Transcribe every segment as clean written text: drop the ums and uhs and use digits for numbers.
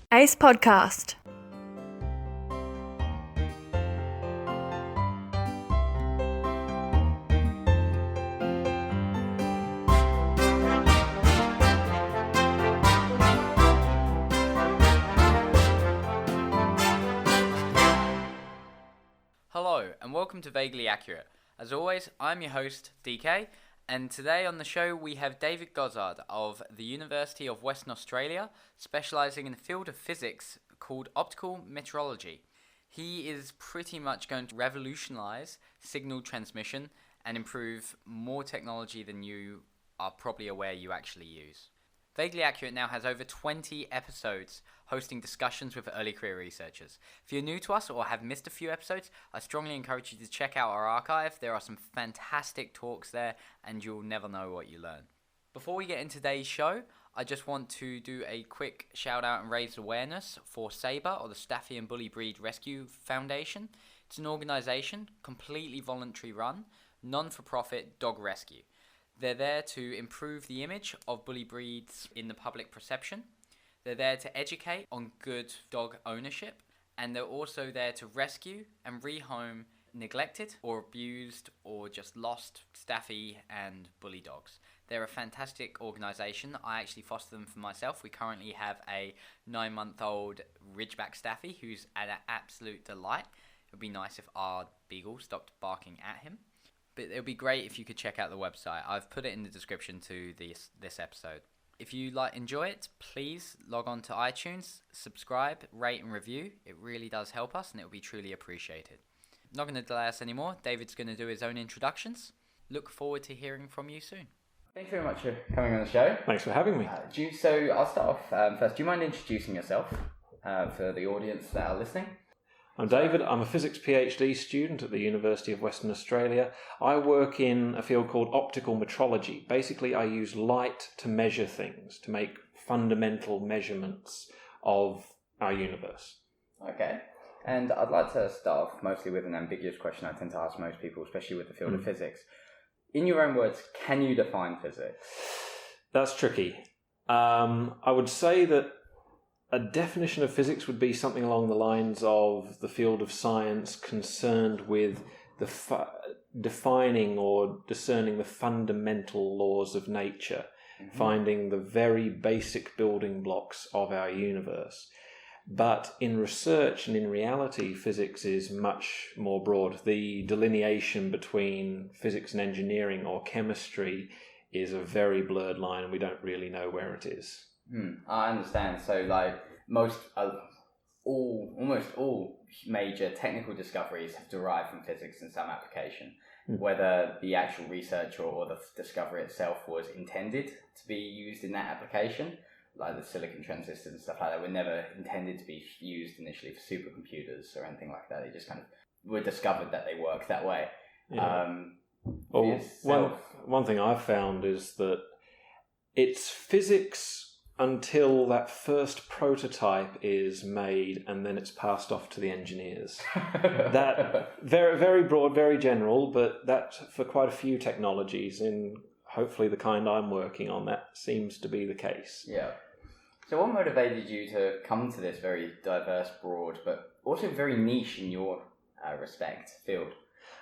ACE Podcast. Hello and welcome to Vaguely Accurate. As always, I'm your host, DK, and today on the show we have David Gozzard of the University of Western Australia, specialising in the field of physics called Optical Metrology. He is pretty much going to revolutionise signal transmission and improve more technology than you are probably aware you actually use. Vaguely Accurate now has over 20 episodes hosting discussions with early career researchers. If you're new to us or have missed a few episodes, I strongly encourage you to check out our archive. There are some fantastic talks there and you'll never know what you learn. Before we get into today's show, I just want to do a quick shout out and raise awareness for SABRE, or the Staffy and Bully Breed Rescue Foundation. It's an organisation, completely voluntary run, non-for-profit dog rescue. They're there to improve the image of bully breeds in the public perception. They're there to educate on good dog ownership. And they're also there to rescue and rehome neglected or abused or just lost Staffy and bully dogs. They're a fantastic organisation. I actually foster them for myself. We currently have a 9-month-old Ridgeback Staffy who's an absolute delight. It would be nice if our beagle stopped barking at him. But it would be great if you could check out the website. I've put it in the description to this episode. If you enjoy it, please log on to iTunes, subscribe, rate and review. It really does help us and it will be truly appreciated. Not going to delay us anymore. David's going to do his own introductions. Look forward to hearing from you soon. Thanks very much for coming on the show. Thanks for having me. So I'll start off first. Do you mind introducing yourself for the audience that are listening? I'm David. I'm a physics PhD student at the University of Western Australia. I work in a field called optical metrology. Basically, I use light to measure things, to make fundamental measurements of our universe. Okay. And I'd like to start off mostly with an ambiguous question I tend to ask most people, especially with the field of physics. In your own words, can you define physics? That's tricky. I would say that a definition of physics would be something along the lines of the field of science concerned with the defining or discerning the fundamental laws of nature, finding the very basic building blocks of our universe. But in research and in reality, physics is much more broad. The delineation between physics and engineering or chemistry is a very blurred line and we don't really know where it is. I understand. So, almost all major technical discoveries have derived from physics in some application. Whether the actual research or the discovery itself was intended to be used in that application, like the silicon transistors and stuff like that, were never intended to be used initially for supercomputers or anything like that. They just kind of were discovered that they work that way. Yeah. One thing I've found is that it's physics until that first prototype is made and then it's passed off to the engineers. That very, very broad, very general, but that for quite a few technologies, in hopefully the kind I'm working on, that seems to be the case. Yeah. So what motivated you to come to this very diverse, broad, but also very niche in your respect field?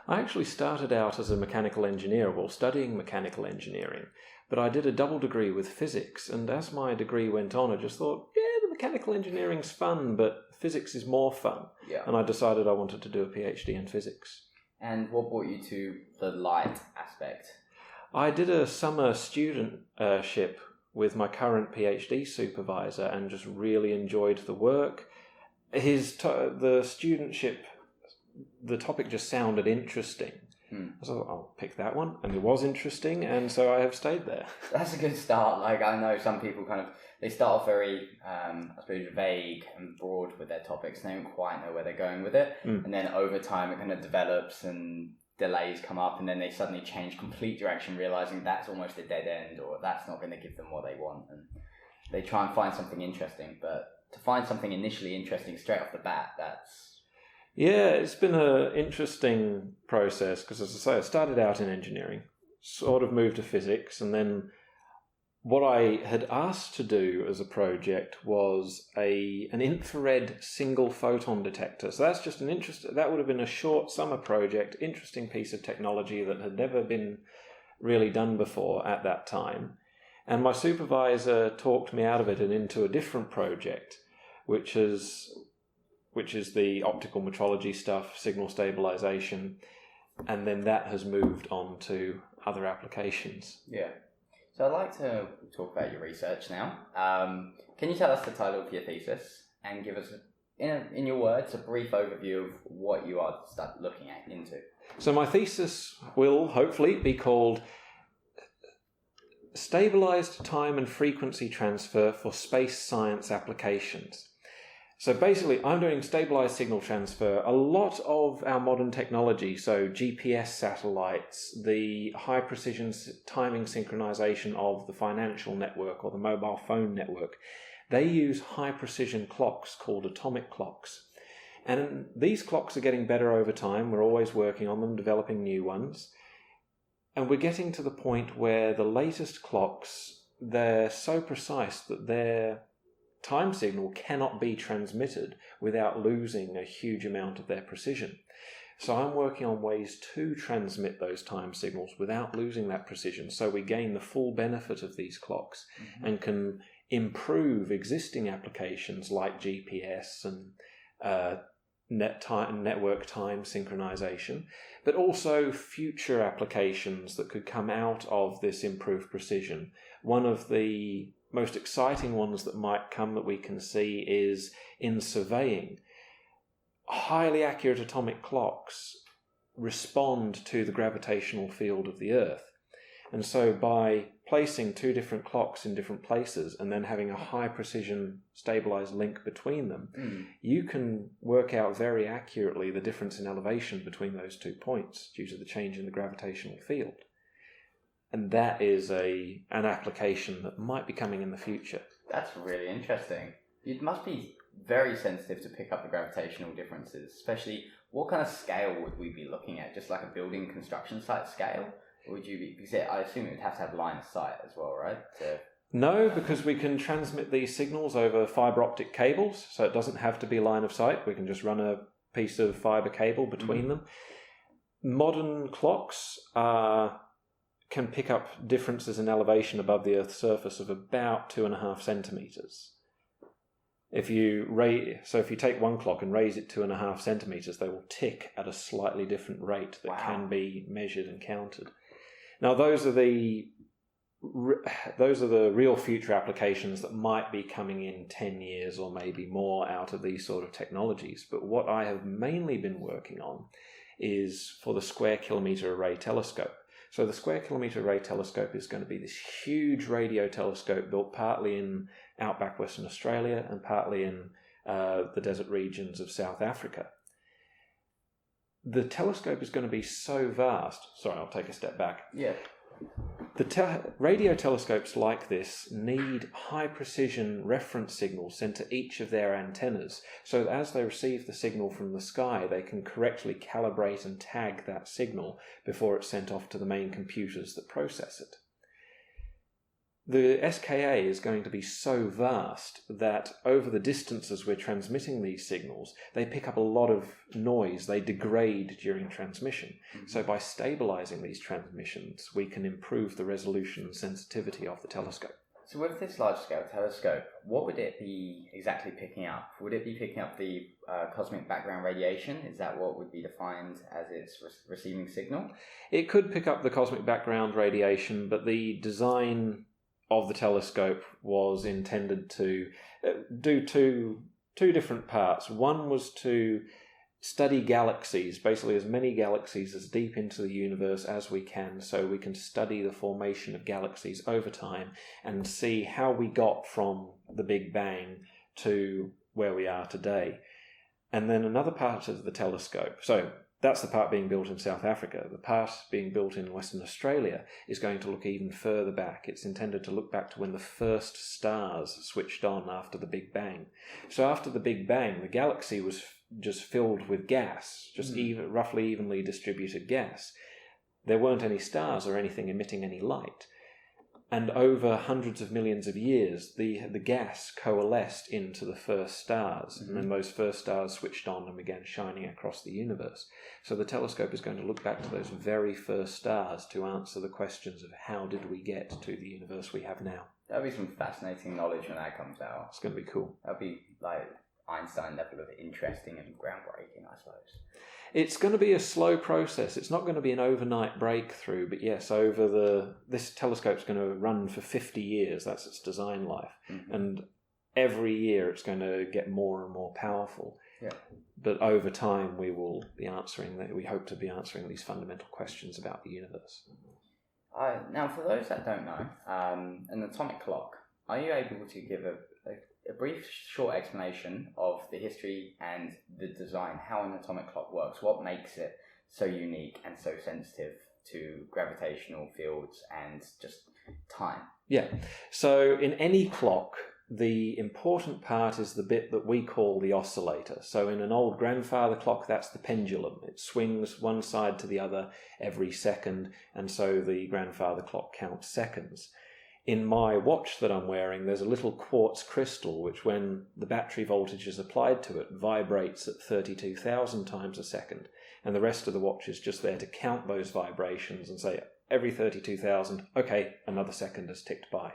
I actually started out as a mechanical engineer, studying mechanical engineering. But I did a double degree with physics, and as my degree went on, I just thought, the mechanical engineering's fun, but physics is more fun. Yeah. And I decided I wanted to do a PhD in physics. And what brought you to the light aspect? I did a summer studentship with my current PhD supervisor and just really enjoyed the work. The studentship, the topic just sounded interesting. So I'll pick that one, and it was interesting, and so I have stayed there. That's a good start. I know some people they start off very, I suppose, vague and broad with their topics, and they don't quite know where they're going with it. And then over time it kind of develops and delays come up, and then they suddenly change complete direction, realizing that's almost a dead end, or that's not going to give them what they want. And they try and find something interesting, but to find something initially interesting straight off the bat, that's... Yeah, it's been an interesting process because, as I say, I started out in engineering, sort of moved to physics, and then what I had asked to do as a project was an infrared single photon detector. So that's just that would have been a short summer project, interesting piece of technology that had never been really done before at that time. And my supervisor talked me out of it and into a different project, which is the optical metrology stuff, signal stabilisation, and then that has moved on to other applications. Yeah. So I'd like to talk about your research now. Can you tell us the title of your thesis and give us, in your words, a brief overview of what you are looking into? So my thesis will hopefully be called Stabilised Time and Frequency Transfer for Space Science Applications. So basically, I'm doing stabilised signal transfer. A lot of our modern technology, so GPS satellites, the high precision timing synchronization of the financial network or the mobile phone network, they use high precision clocks called atomic clocks. And these clocks are getting better over time. We're always working on them, developing new ones. And we're getting to the point where the latest clocks, they're so precise that their time signal cannot be transmitted without losing a huge amount of their precision. So I'm working on ways to transmit those time signals without losing that precision, so we gain the full benefit of these clocks and can improve existing applications like GPS and network time synchronization, but also future applications that could come out of this improved precision. One of the most exciting ones that might come that we can see is in surveying. Highly accurate atomic clocks respond to the gravitational field of the Earth. And so by placing two different clocks in different places and then having a high precision stabilized link between them, you can work out very accurately the difference in elevation between those 2 points due to the change in the gravitational field. And that is an application that might be coming in the future. That's really interesting. It must be very sensitive to pick up the gravitational differences, especially what kind of scale would we be looking at? Just like a building construction site scale? Or would you be, because I assume it would have to have line of sight as well, right? No, because we can transmit these signals over Fiberoptic cables, so it doesn't have to be line of sight. We can just run a piece of fibre cable between them. Modern clocks can pick up differences in elevation above the Earth's surface of about 2.5 centimetres. If you take one clock and raise it 2.5 centimetres, they will tick at a slightly different rate that can be measured and counted. Now, those are the real future applications that might be coming in 10 years or maybe more out of these sort of technologies. But what I have mainly been working on is for the Square Kilometre Array Telescope. So the Square Kilometre Array Telescope is going to be this huge radio telescope built partly in outback Western Australia and partly in the desert regions of South Africa. The telescope is going to be so vast. Sorry, I'll take a step back. Yeah. The radio telescopes like this need high precision reference signals sent to each of their antennas, so that as they receive the signal from the sky, they can correctly calibrate and tag that signal before it's sent off to the main computers that process it. The SKA is going to be so vast that over the distances we're transmitting these signals, they pick up a lot of noise, they degrade during transmission. So by stabilizing these transmissions, we can improve the resolution and sensitivity of the telescope. So with this large-scale telescope, what would it be exactly picking up? Would it be picking up the cosmic background radiation? Is that what would be defined as its receiving signal? It could pick up the cosmic background radiation, but the design of the telescope was intended to do two different parts. One was to study galaxies, basically as many galaxies as deep into the universe as we can, so we can study the formation of galaxies over time and see how we got from the Big Bang to where we are today. And then another part of the telescope, so that's the part being built in South Africa. The part being built in Western Australia is going to look even further back. It's intended to look back to when the first stars switched on after the Big Bang. So after the Big Bang, the galaxy was just filled with gas, just roughly evenly distributed gas. There weren't any stars or anything emitting any light. And over hundreds of millions of years, the gas coalesced into the first stars, and then those first stars switched on and began shining across the universe. So the telescope is going to look back to those very first stars to answer the questions of how did we get to the universe we have now. That'll be some fascinating knowledge when that comes out. It's going to be cool. That'll be like Einstein level of interesting and groundbreaking, I suppose. It's going to be a slow process. It's not going to be an overnight breakthrough, but yes, this telescope's going to run for 50 years. That's its design life. And every year it's going to get more and more powerful. Yeah. But over time we hope to be answering these fundamental questions about the universe. Now, for those that don't know, an atomic clock, are you able to give a brief, short explanation of the history and the design, how an atomic clock works, what makes it so unique and so sensitive to gravitational fields and just time? Yeah. So in any clock, the important part is the bit that we call the oscillator. So in an old grandfather clock, that's the pendulum. It swings one side to the other every second, and so the grandfather clock counts seconds. In my watch that I'm wearing, there's a little quartz crystal which, when the battery voltage is applied to it, vibrates at 32,000 times a second. And the rest of the watch is just there to count those vibrations and say, every 32,000, okay, another second has ticked by.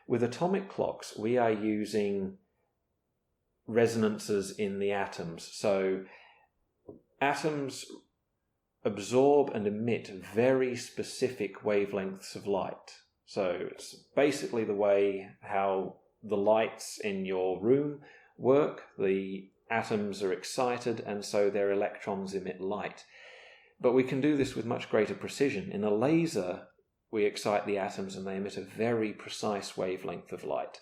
With atomic clocks, we are using resonances in the atoms. So atoms absorb and emit very specific wavelengths of light. So it's basically the way how the lights in your room work. The atoms are excited, and so their electrons emit light. But we can do this with much greater precision. In a laser, we excite the atoms and they emit a very precise wavelength of light.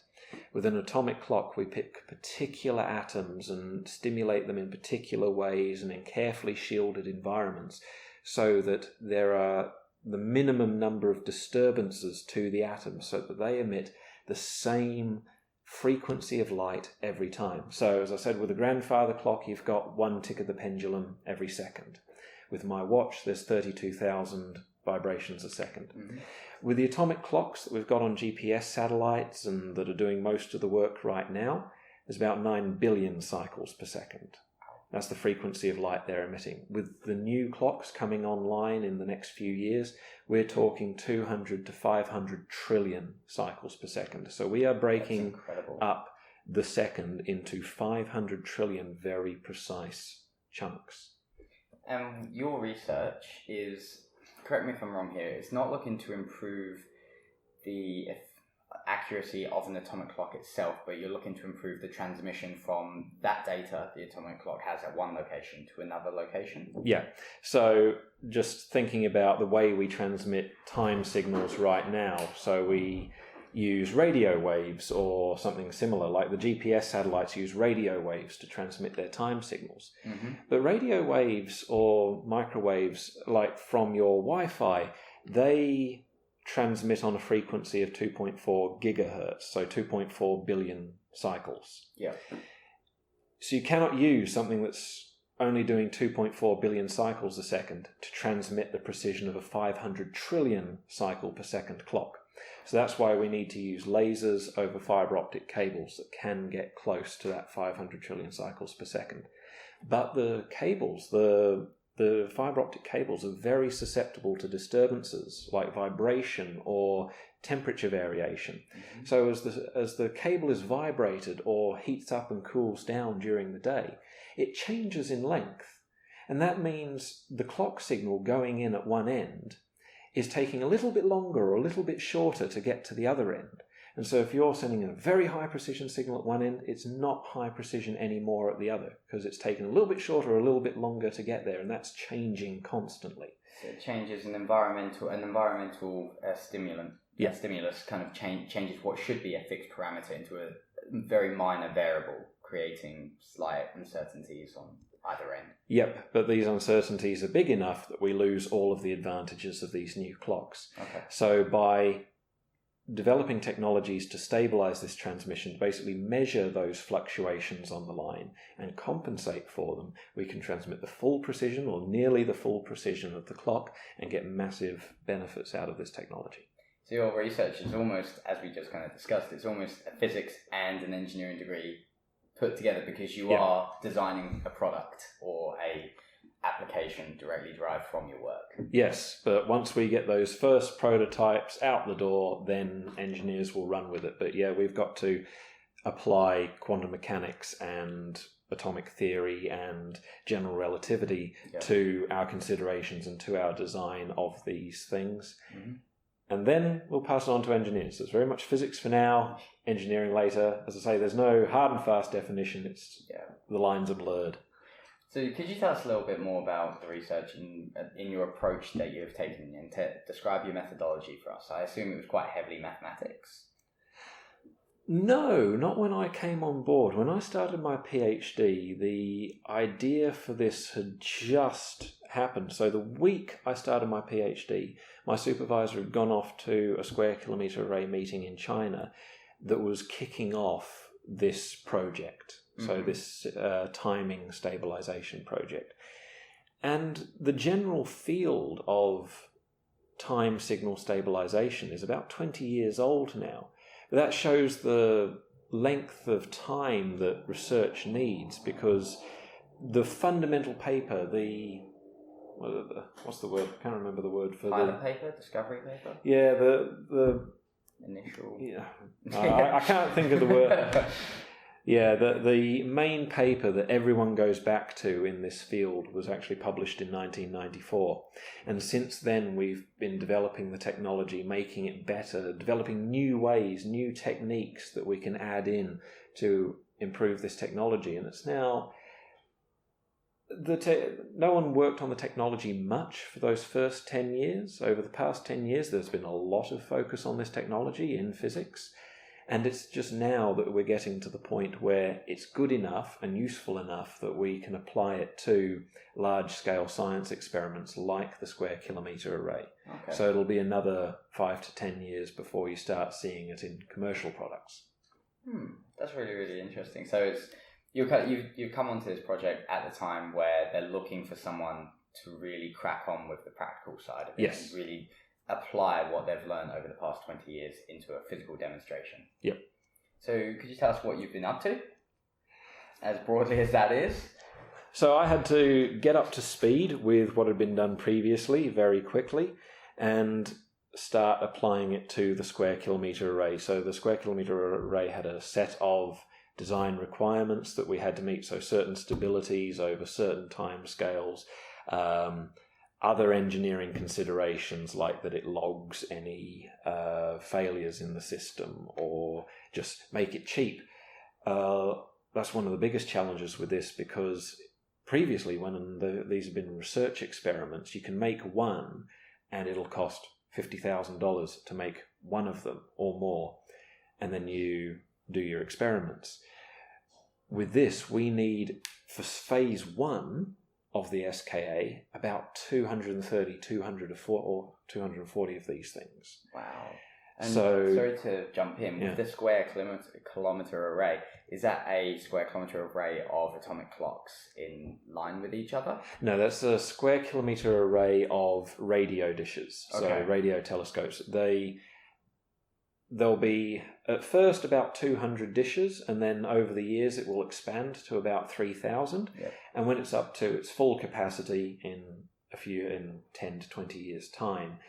With an atomic clock, we pick particular atoms and stimulate them in particular ways and in carefully shielded environments so that there are the minimum number of disturbances to the atoms so that they emit the same frequency of light every time. So, as I said, with a grandfather clock, you've got one tick of the pendulum every second. With my watch, there's 32,000 vibrations a second. With the atomic clocks that we've got on GPS satellites and that are doing most of the work right now, there's about 9 billion cycles per second. That's the frequency of light they're emitting. With the new clocks coming online in the next few years, we're talking 200 to 500 trillion cycles per second. So we are breaking up the second into 500 trillion very precise chunks. Your research is, correct me if I'm wrong here, it's not looking to improve the accuracy of an atomic clock itself, but you're looking to improve the transmission from that data the atomic clock has at one location to another location? Yeah. So just thinking about the way we transmit time signals right now, so we use radio waves or something similar, like the GPS satellites use radio waves to transmit their time signals. But radio waves or microwaves, like from your Wi-Fi, they transmit on a frequency of 2.4 gigahertz, so 2.4 billion cycles. Yeah. So you cannot use something that's only doing 2.4 billion cycles a second to transmit the precision of a 500 trillion cycle per second clock. So that's why we need to use lasers over fiberoptic cables that can get close to that 500 trillion cycles per second. But the cables, the fibre optic cables are very susceptible to disturbances like vibration or temperature variation. So as the cable is vibrated or heats up and cools down during the day, it changes in length. And that means the clock signal going in at one end is taking a little bit longer or a little bit shorter to get to the other end. And so if you're sending a very high precision signal at one end, it's not high precision anymore at the other, because it's taken a little bit shorter or a little bit longer to get there, and that's changing constantly. So it changes an environmental stimulant. Yeah. Stimulus kind of changes what should be a fixed parameter into a very minor variable, creating slight uncertainties on either end. Yep, but these uncertainties are big enough that we lose all of the advantages of these new clocks. Okay. So by developing technologies to stabilize this transmission, basically measure those fluctuations on the line and compensate for them, we can transmit the full precision or nearly the full precision of the clock and get massive benefits out of this technology. So So your research is almost, as we just kind of discussed, it's almost a physics and an engineering degree put together, because you are designing a product or a application directly derived from your work. Yes, but once we get those first prototypes out the door, then engineers will run with it. But yeah, we've got to apply quantum mechanics and atomic theory and general relativity to our considerations and to our design of these things. Mm-hmm. And then we'll pass it on to engineers. So it's very much physics for now, engineering later. As I say, there's no hard and fast definition. It's the lines are blurred. So could you tell us a little bit more about the research in your approach that you have taken, and to describe your methodology for us? I assume it was quite heavily mathematics. No, not when I came on board. When I started my PhD, the idea for this had just happened. So the week I started my PhD, my supervisor had gone off to a square kilometre array meeting in China that was kicking off this project. So this timing stabilisation project. And the general field of time signal stabilisation is about 20 years old now. That shows the length of time that research needs, because the fundamental paper, what's the word? I can't remember the word for pilot paper, discovery paper. Yeah, the initial. Yeah, I can't think of the word. Yeah, the main paper that everyone goes back to in this field was actually published in 1994. And since then, we've been developing the technology, making it better, developing new ways, new techniques that we can add in to improve this technology. And it's now... no one worked on the technology much for those first 10 years. Over the past 10 years, there's been a lot of focus on this technology in physics. And it's just now that we're getting to the point where it's good enough and useful enough that we can apply it to large-scale science experiments like the square kilometre array. Okay. So it'll be another 5 to 10 years before you start seeing it in commercial products. That's really, really interesting. So you've come onto this project at the time where they're looking for someone to really crack on with the practical side of it. Yes. And really apply what they've learned over the past 20 years into a physical demonstration. Yep. So could you tell us what you've been up to, as broadly as that is? So I had to get up to speed with what had been done previously very quickly and start applying it to the square kilometre array. So the square kilometre array had a set of design requirements that we had to meet, so certain stabilities over certain time scales, other engineering considerations like that it logs any failures in the system or just make it cheap. That's one of the biggest challenges with this, because previously when these have been research experiments, you can make one and it'll cost $50,000 to make one of them or more, and then you do your experiments. With this, we need, for phase 1 of the SKA, about 230, 240 of these things. Wow. And so, sorry to jump in, with the square kilometre array, is that a square kilometre array of atomic clocks in line with each other? No, that's a square kilometre array of radio dishes, so radio telescopes. There'll be, at first, about 200 dishes, and then over the years it will expand to about 3,000. Yep. And when it's up to its full capacity in 10 to 20 years' time,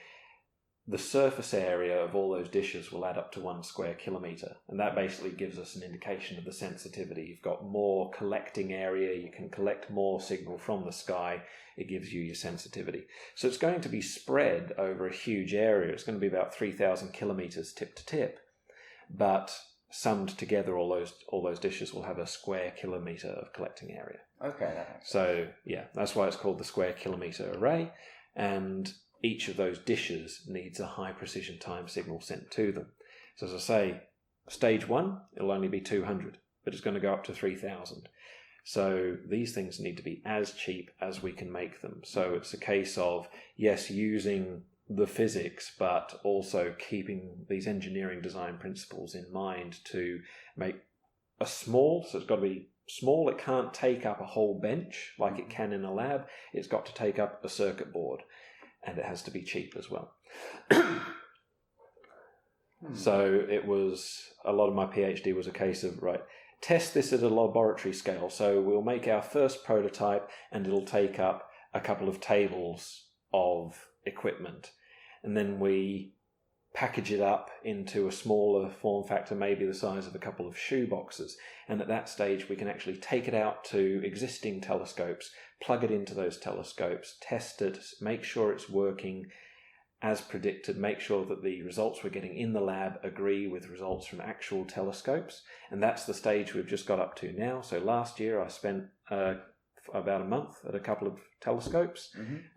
the surface area of all those dishes will add up to 1 square kilometre. And that basically gives us an indication of the sensitivity. You've got more collecting area, you can collect more signal from the sky, it gives you your sensitivity. So it's going to be spread over a huge area. It's going to be about 3,000 kilometres tip to tip. But summed together, all those dishes will have a square kilometre of collecting area. Okay, that makes sense. So, yeah, that's why it's called the square kilometre array. And each of those dishes needs a high precision time signal sent to them. So as I say, stage 1, it'll only be 200, but it's going to go up to 3,000. So these things need to be as cheap as we can make them. So it's a case of, yes, using the physics, but also keeping these engineering design principles in mind to make a small, so it's got to be small, it can't take up a whole bench like it can in a lab, it's got to take up a circuit board. And it has to be cheap as well. So it was, a lot of my PhD was a case of, right, test this at a laboratory scale. So we'll make our first prototype and it'll take up a couple of tables of equipment. And then we package it up into a smaller form factor, maybe the size of a couple of shoe boxes. And at that stage, we can actually take it out to existing telescopes, plug it into those telescopes, test it, make sure it's working as predicted, make sure that the results we're getting in the lab agree with results from actual telescopes. And that's the stage we've just got up to now. So last year I spent about a month at a couple of telescopes,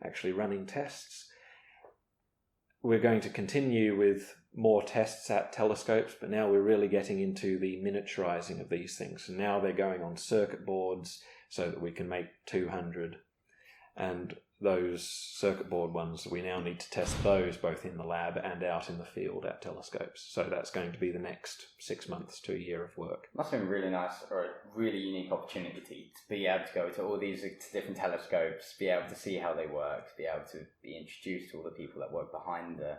actually running tests. We're going to continue with more tests at telescopes, but now we're really getting into the miniaturizing of these things. So now they're going on circuit boards so that we can make 200. And those circuit board ones, we now need to test those both in the lab and out in the field at telescopes. So that's going to be the next 6 months to a year of work. Must have been really nice, or a really unique opportunity to be able to go to all these different telescopes, be able to see how they work, be able to be introduced to all the people that work behind the...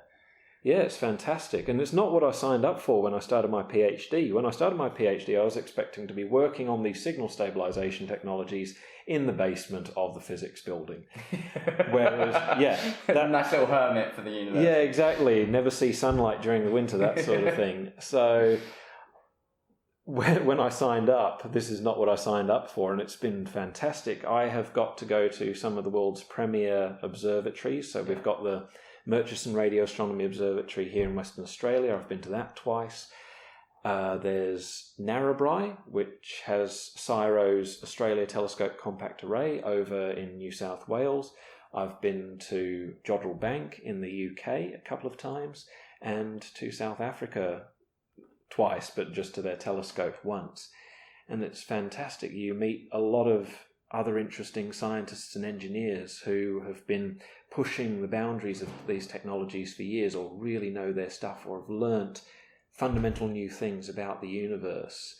Yeah, it's fantastic. And it's not what I signed up for when I started my PhD. When I started my PhD, I was expecting to be working on these signal stabilisation technologies in the basement of the physics building. Whereas, nice little hermit for the universe. Yeah, exactly. Never see sunlight during the winter, that sort of thing. So when I signed up, this is not what I signed up for, and it's been fantastic. I have got to go to some of the world's premier observatories. So we've got the Murchison Radio Astronomy Observatory here in Western Australia. I've been to that twice. There's Narrabri, which has CSIRO's Australia Telescope Compact Array over in New South Wales. I've been to Jodrell Bank in the UK a couple of times, and to South Africa twice, but just to their telescope once. And it's fantastic. You meet a lot of other interesting scientists and engineers who have been pushing the boundaries of these technologies for years, or really know their stuff, or have learnt fundamental new things about the universe.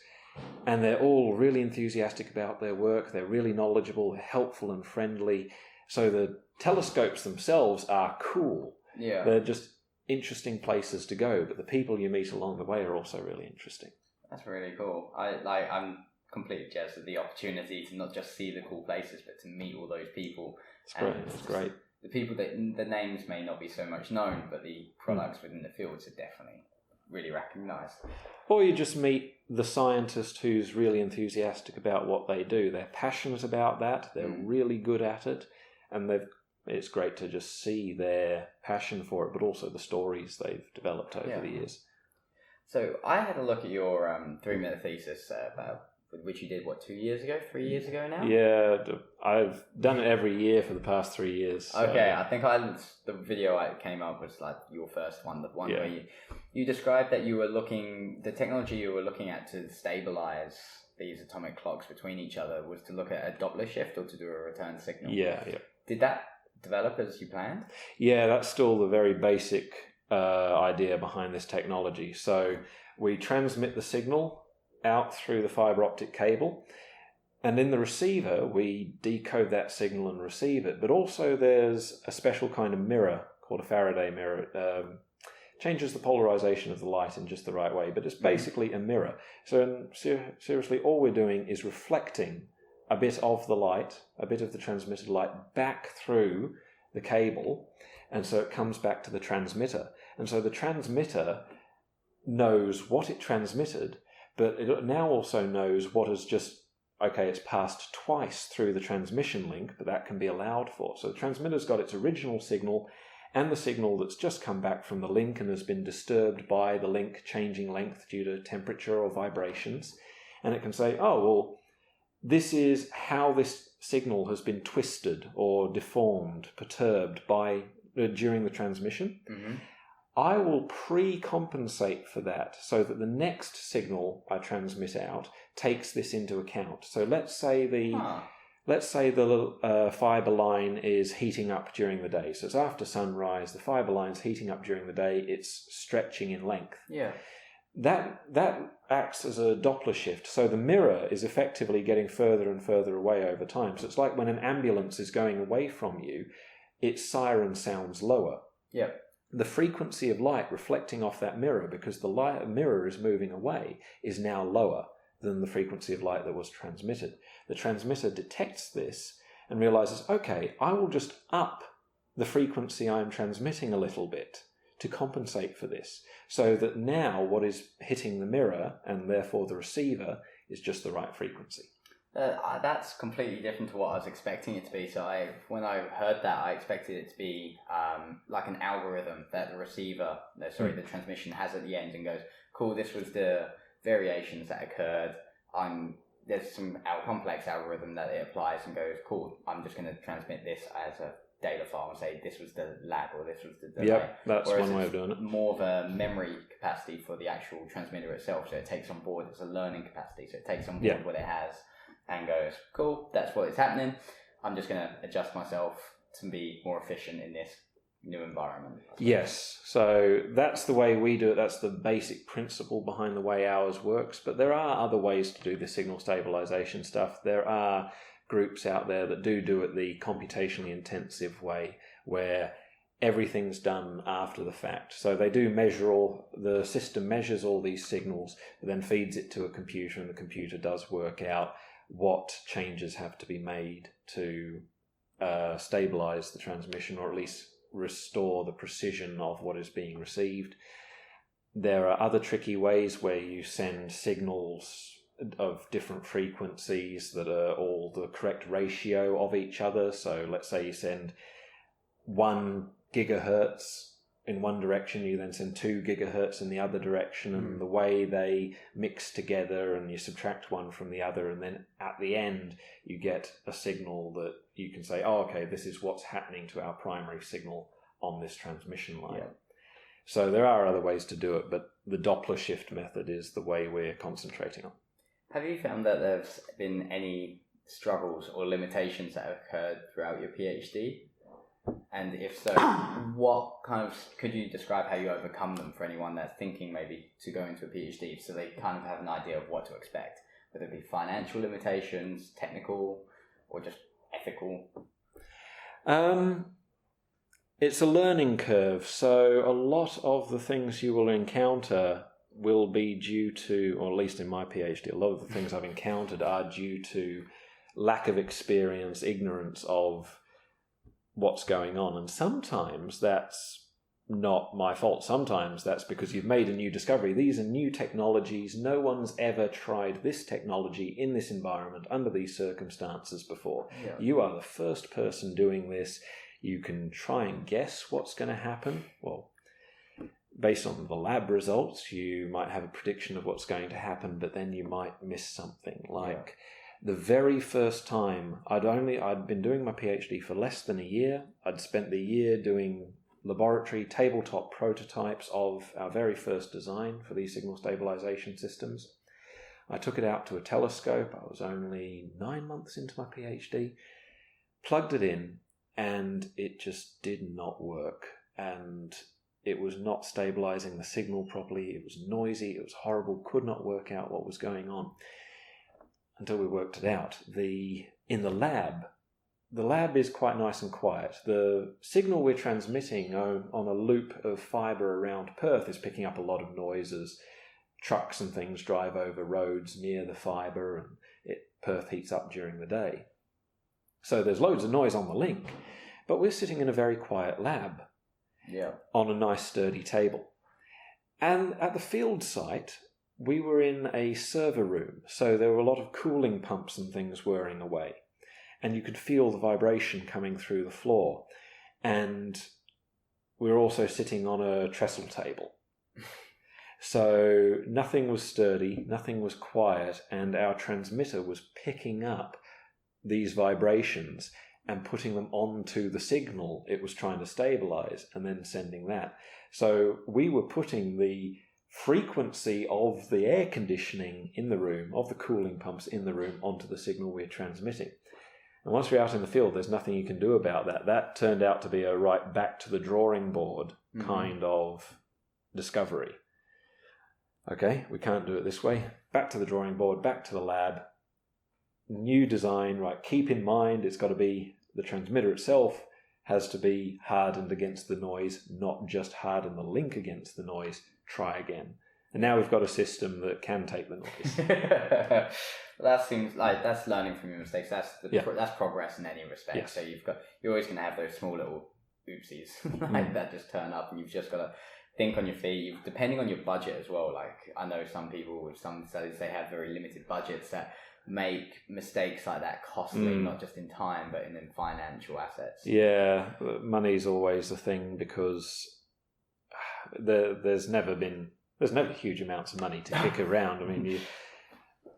And they're all really enthusiastic about their work. They're really knowledgeable, helpful and friendly. So the telescopes themselves are cool. Yeah. They're just interesting places to go, but the people you meet along the way are also really interesting. That's really cool. I'm completely jealous of the opportunity to not just see the cool places, but to meet all those people. It's great. It's great. The people that the names may not be so much known, but the products within the fields are definitely really recognised. Or you just meet the scientist who's really enthusiastic about what they do. They're passionate about that. They're really good at it, and it's great to just see their passion for it, but also the stories they've developed over the years. So I had a look at your 3-minute thesis which you did, 3 years ago now? Yeah, I've done it every year for the past 3 years. So. Okay, I think the video I came up was like your first one, the one where you described that you were the technology you were looking at to stabilize these atomic clocks between each other was to look at a Doppler shift or to do a return signal. Yeah. Did that develop as you planned? Yeah, that's still the very basic idea behind this technology. So we transmit the signal out through the fiberoptic cable, and in the receiver we decode that signal and receive it. But also there's a special kind of mirror called a Faraday mirror. It changes the polarization of the light in just the right way, but it's basically a mirror. So seriously, all we're doing is reflecting a bit of the light, a bit of the transmitted light back through the cable, and so it comes back to the transmitter. And so the transmitter knows what it transmitted, but it now also knows what has it's passed twice through the transmission link, but that can be allowed for. So the transmitter's got its original signal and the signal that's just come back from the link and has been disturbed by the link changing length due to temperature or vibrations. And it can say, this is how this signal has been twisted or deformed, perturbed during the transmission. Mm-hmm. I will pre-compensate for that so that the next signal I transmit out takes this into account. So let's say the fibre line is heating up during the day. So it's after sunrise, the fibre line's heating up during the day, it's stretching in length. Yeah. That acts as a Doppler shift. So the mirror is effectively getting further and further away over time. So it's like when an ambulance is going away from you, its siren sounds lower. Yeah. the frequency of light reflecting off that mirror, because the mirror is moving away, is now lower than the frequency of light that was transmitted. The transmitter detects this and realizes, okay, I will just up the frequency I'm transmitting a little bit to compensate for this, so that now what is hitting the mirror, and therefore the receiver, is just the right frequency. That's completely different to what I was expecting it to be. So when I heard that, I expected it to be like an algorithm that the transmission has at the end and goes, cool, this was the variations that occurred. There's some complex algorithm that it applies and goes, cool, I'm just going to transmit this as a data file and say this was the lag or this was the delay. Yep, that's one way of doing it. More of a memory capacity for the actual transmitter itself, so it takes on board, it's a learning capacity, so it takes on board what it has and goes, cool, that's what is happening. I'm just going to adjust myself to be more efficient in this new environment. Yes, so that's the way we do it. That's the basic principle behind the way ours works. But there are other ways to do the signal stabilization stuff. There are groups out there that do it the computationally intensive way, where everything's done after the fact. So they do the system measures all these signals, then feeds it to a computer, and the computer does work out what changes have to be made to stabilize the transmission, or at least restore the precision of what is being received. There are other tricky ways where you send signals of different frequencies that are all the correct ratio of each other. So let's say you send 1 gigahertz in one direction, you then send 2 gigahertz in the other direction, and the way they mix together, and you subtract one from the other, and then at the end you get a signal that you can say, oh, okay, this is what's happening to our primary signal on this transmission line. Yeah. So there are other ways to do it, but the Doppler shift method is the way we're concentrating on. Have you found that there's been any struggles or limitations that have occurred throughout your PhD? And if so, could you describe how you overcome them for anyone that's thinking maybe to go into a PhD, so they kind of have an idea of what to expect, whether it be financial limitations, technical, or just ethical? It's a learning curve, so a lot of the things you will encounter will be due to, or at least in my PhD, a lot of the things I've encountered are due to lack of experience, ignorance of what's going on. And sometimes that's not my fault. Sometimes that's because you've made a new discovery. These are new technologies. No one's ever tried this technology in this environment under these circumstances before. Yeah. You are the first person doing this. You can try and guess what's going to happen. Well, based on the lab results, you might have a prediction of what's going to happen, but then you might miss something. Like the very first time, I'd been doing my PhD for less than a year. I'd spent the year doing laboratory tabletop prototypes of our very first design for these signal stabilization systems. I took it out to a telescope. I was only 9 months into my PhD, plugged it in, and it just did not work. And it was not stabilizing the signal properly. It was noisy. It was horrible. Could not work out what was going on until we worked it out. In the lab is quite nice and quiet. The signal we're transmitting on a loop of fibre around Perth is picking up a lot of noise as trucks and things drive over roads near the fibre, and Perth heats up during the day. So there's loads of noise on the link, but we're sitting in a very quiet lab on a nice sturdy table. And at the field site, we were in a server room, so there were a lot of cooling pumps and things whirring away. And you could feel the vibration coming through the floor. And we were also sitting on a trestle table. So nothing was sturdy, nothing was quiet, and our transmitter was picking up these vibrations and putting them onto the signal it was trying to stabilize, and then sending that. So we were putting the frequency of the air conditioning in the room, of the cooling pumps in the room, onto the signal we're transmitting. And once we're out in the field, there's nothing you can do about that. That turned out to be a right back to the drawing board kind of discovery. Okay, we can't do it this way. Back to the drawing board, back to the lab. New design, right? Keep in mind it's got to be the transmitter itself has to be hardened against the noise, not just harden the link against the noise. Try again. And now we've got a system that can take the noise. That seems like that's learning from your mistakes. That's progress in any respect. Yes. So you're always going to have those small little oopsies that just turn up, and you've just got to think on your feet. Depending on your budget as well. Like I know some people with some studies, they have very limited budgets that make mistakes like that costly, not just in time but in financial assets. Yeah, money's always a thing because there's never huge amounts of money to kick around. I mean,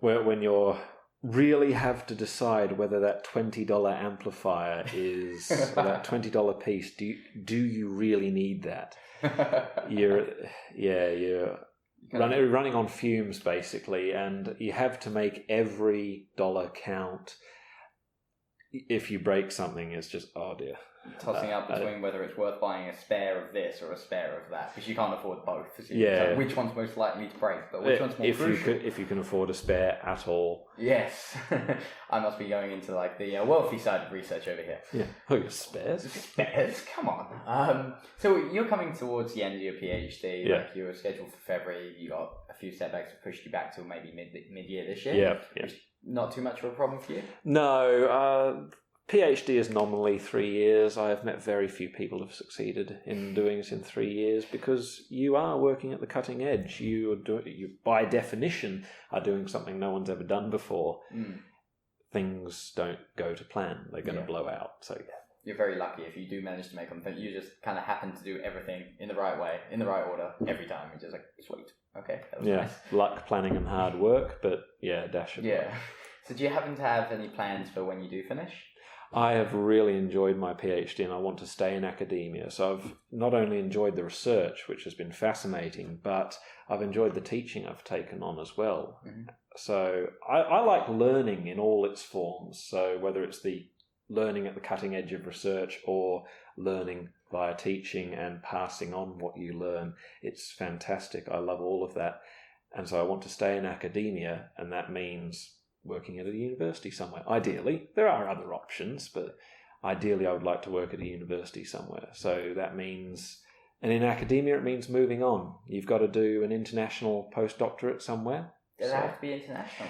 when you're really have to decide whether that $20 amplifier is or that $20 piece, do you really need that? You're running on fumes basically, and you have to make every dollar count. If you break something, it's just, oh dear. Tossing up between whether it's worth buying a spare of this or a spare of that, because you can't afford both. Yeah. So which one's most likely to break, but which one's more crucial? If you can afford a spare at all. Yes. I must be going into like the wealthy side of research over here. Yeah. Oh, your spares? Spares? Come on. So you're coming towards the end of your PhD. Yeah. Like you were scheduled for February. You got a few setbacks that pushed you back till maybe mid-year this year. Yeah. Which not too much of a problem for you? No. PhD is nominally 3 years. I have met very few people who have succeeded in doing it in 3 years because you are working at the cutting edge. You by definition, are doing something no one's ever done before. Things don't go to plan. They're going to blow out. So you're very lucky if you do manage to make them. But you just kind of happen to do everything in the right way, in the right order, every time. You're just like, sweet. Okay, that was nice. Luck, planning, and hard work. But dash of luck. So do you happen to have any plans for when you do finish? I have really enjoyed my PhD and I want to stay in academia. So I've not only enjoyed the research, which has been fascinating, but I've enjoyed the teaching I've taken on as well. So I like learning in all its forms. So whether it's the learning at the cutting edge of research or learning via teaching and passing on what you learn, it's fantastic. I love all of that. And so I want to stay in academia, and that means working at a university somewhere. Ideally, there are other options, but ideally I would like to work at a university somewhere. So that means, and in academia it means moving on. You've got to do an international postdoctorate somewhere. Does it have to be international?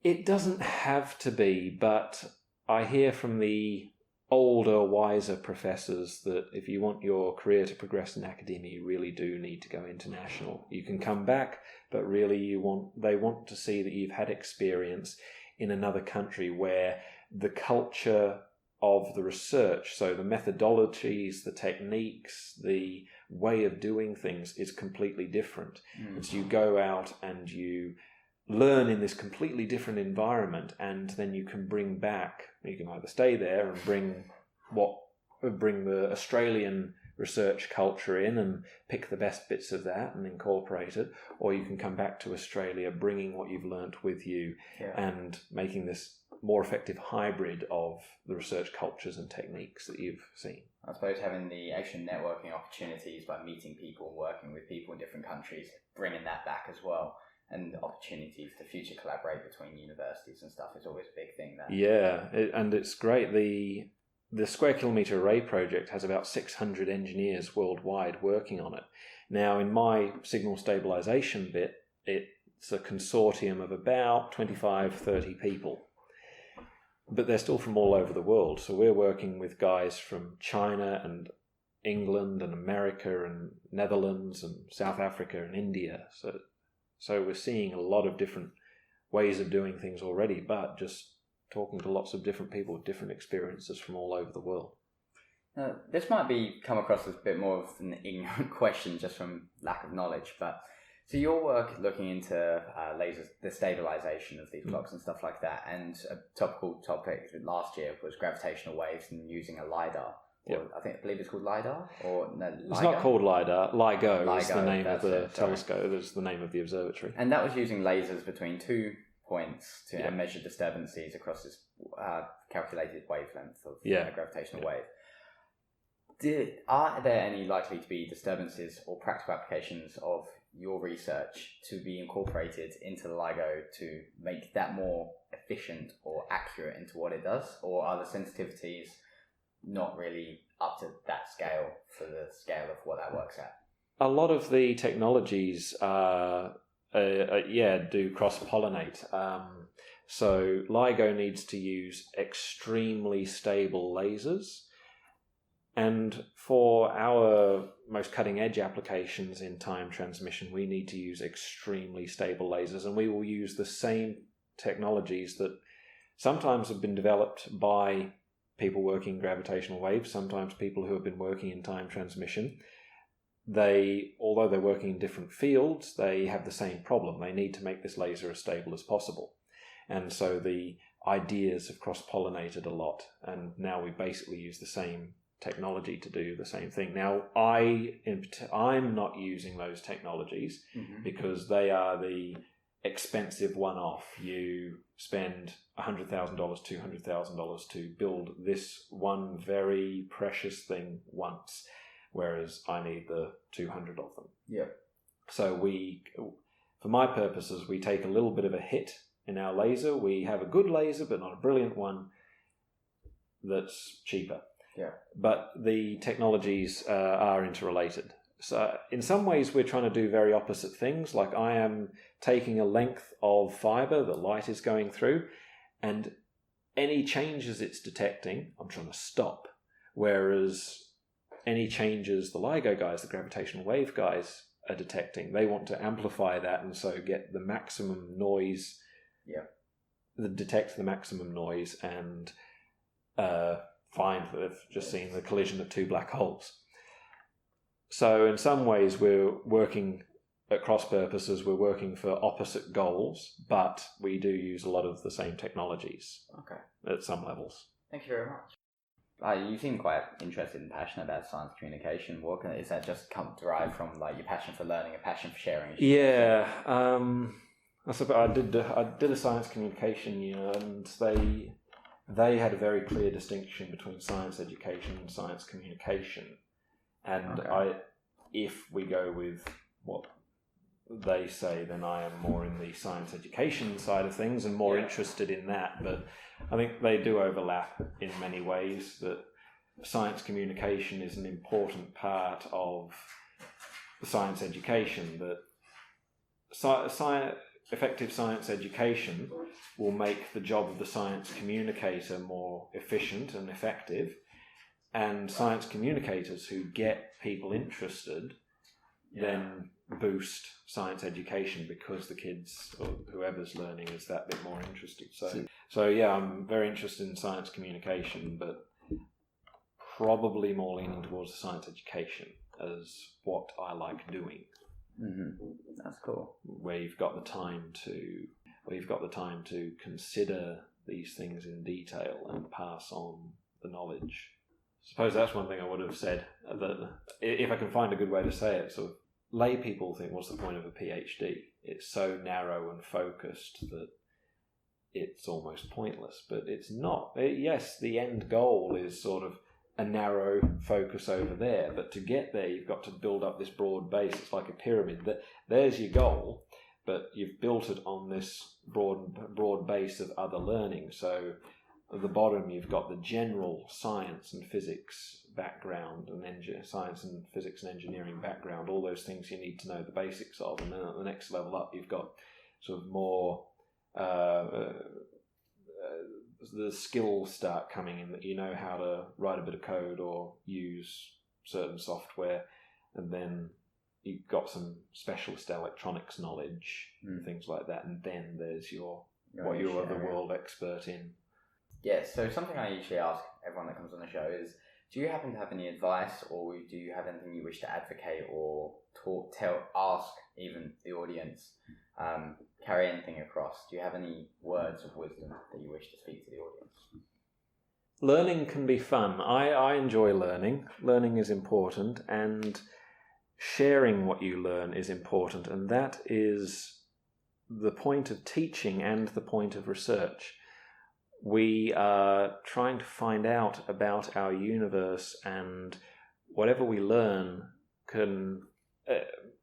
It doesn't have to be, but I hear from the older, wiser professors that if you want your career to progress in academia, you really do need to go international. You can come back, but really they want to see that you've had experience in another country where the culture of the research, so the methodologies, the techniques, the way of doing things is completely different. And so you go out and you learn in this completely different environment, and then you can bring back, you can either stay there and bring the Australian research culture in and pick the best bits of that and incorporate it, or you can come back to Australia bringing what you've learnt with you and making this more effective hybrid of the research cultures and techniques that you've seen. I suppose having the extra networking opportunities by meeting people and working with people in different countries, bringing that back as well. And the opportunities to future collaborate between universities and stuff is always a big thing there. Yeah, and it's great. The Square Kilometre Array project has about 600 engineers worldwide working on it. Now, in my signal stabilisation bit, it's a consortium of about 25, 30 people. But they're still from all over the world. So we're working with guys from China and England and America and Netherlands and South Africa and India. So we're seeing a lot of different ways of doing things already, but just talking to lots of different people with different experiences from all over the world. This might come across as a bit more of an ignorant question just from lack of knowledge, but so your work looking into lasers, the stabilisation of these clocks and stuff like that, and a topical topic last year was gravitational waves and using a LIDAR. I believe it's called LIDAR, or no, LIGO? It's not called LIDAR. LIGO is the name of the telescope. That's the name of the observatory. And that was using lasers between 2 points to measure disturbances across this calculated wavelength of a gravitational wave. Are there any likely to be disturbances or practical applications of your research to be incorporated into the LIGO to make that more efficient or accurate into what it does? Or are the sensitivities not really up to that scale for the scale of what that works at. A lot of the technologies do cross-pollinate. So LIGO needs to use extremely stable lasers. And for our most cutting-edge applications in time transmission, we need to use extremely stable lasers. And we will use the same technologies that sometimes have been developed by people working gravitational waves, sometimes people who have been working in time transmission. Although they're working in different fields, they have the same problem. They need to make this laser as stable as possible. And so the ideas have cross-pollinated a lot, and now we basically use the same technology to do the same thing. Now, I'm not using those technologies because they are the expensive one-off. You spend $100,000, $200,000 to build this one very precious thing once, whereas I need the 200 of them. Yeah. So for my purposes, we take a little bit of a hit in our laser. We have a good laser, but not a brilliant one that's cheaper. Yeah. But the technologies are interrelated. So in some ways, we're trying to do very opposite things. Like I am taking a length of fiber that light is going through, and any changes it's detecting, I'm trying to stop. Whereas any changes the LIGO guys, the gravitational wave guys, are detecting, they want to amplify that and so get the maximum noise. Yeah. Detect the maximum noise and find that they've just seen the collision of two black holes. So in some ways we're working at cross purposes, we're working for opposite goals, but we do use a lot of the same technologies. Okay. At some levels. Thank you very much. You seem quite interested and passionate about science communication. Is that just derived from like your passion for learning, a passion for sharing? Yeah, I suppose I did a science communication year, and they had a very clear distinction between science education and science communication. And if we go with what they say, then I am more in the science education side of things and more interested in that. But I think they do overlap in many ways, that science communication is an important part of science education, that effective science education will make the job of the science communicator more efficient and effective, and science communicators who get people interested then boost science education because the kids or whoever's learning is that bit more interested. So yeah, I'm very interested in science communication, but probably more leaning towards the science education as what I like doing. That's cool. Where you've got the time to consider these things in detail and pass on the knowledge. I suppose that's one thing I would have said, that if I can find a good way to say it. So lay people think, what's the point of a PhD? It's so narrow and focused that it's almost pointless, but it's not. Yes, the end goal is sort of a narrow focus over there, but to get there you've got to build up this broad base. It's like a pyramid. There's your goal, but you've built it on this broad base of other learning. So at the bottom you've got the general science and physics background, and science and physics and engineering background, all those things you need to know the basics of. And then at the next level up you've got sort of more the skills start coming in, that you know how to write a bit of code or use certain software, and then you've got some specialist electronics knowledge and things like that, and then there's what you're the world expert in. Yes, so something I usually ask everyone that comes on the show is, do you happen to have any advice, or do you have anything you wish to advocate or ask even the audience, carry anything across? Do you have any words of wisdom that you wish to speak to the audience? Learning can be fun. I enjoy learning. Learning is important, and sharing what you learn is important, and that is the point of teaching and the point of research. We are trying to find out about our universe, and whatever we learn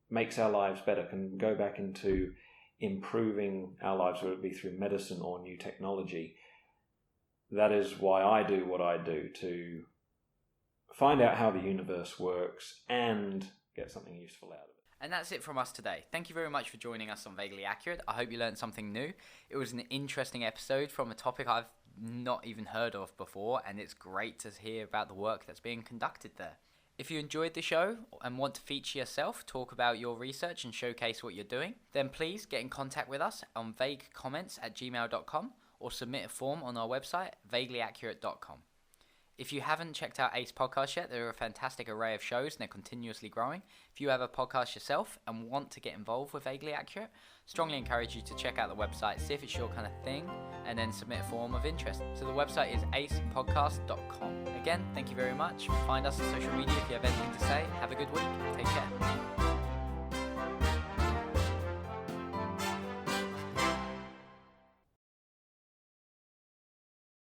makes our lives better, can go back into improving our lives, whether it be through medicine or new technology. That is why I do what I do, to find out how the universe works, and get something useful out of it. And that's it from us today. Thank you very much for joining us on Vaguely Accurate. I hope you learned something new. It was an interesting episode from a topic I've not even heard of before, and it's great to hear about the work that's being conducted there. If you enjoyed the show and want to feature yourself, talk about your research and showcase what you're doing, then please get in contact with us on vaguecomments@gmail.com or submit a form on our website, vaguelyaccurate.com. If you haven't checked out Ace Podcast yet, there are a fantastic array of shows and they're continuously growing. If you have a podcast yourself and want to get involved with Vaguely Accurate, strongly encourage you to check out the website, see if it's your kind of thing, and then submit a form of interest. So the website is acepodcast.com. Again, thank you very much. Find us on social media if you have anything to say. Have a good week. Take care.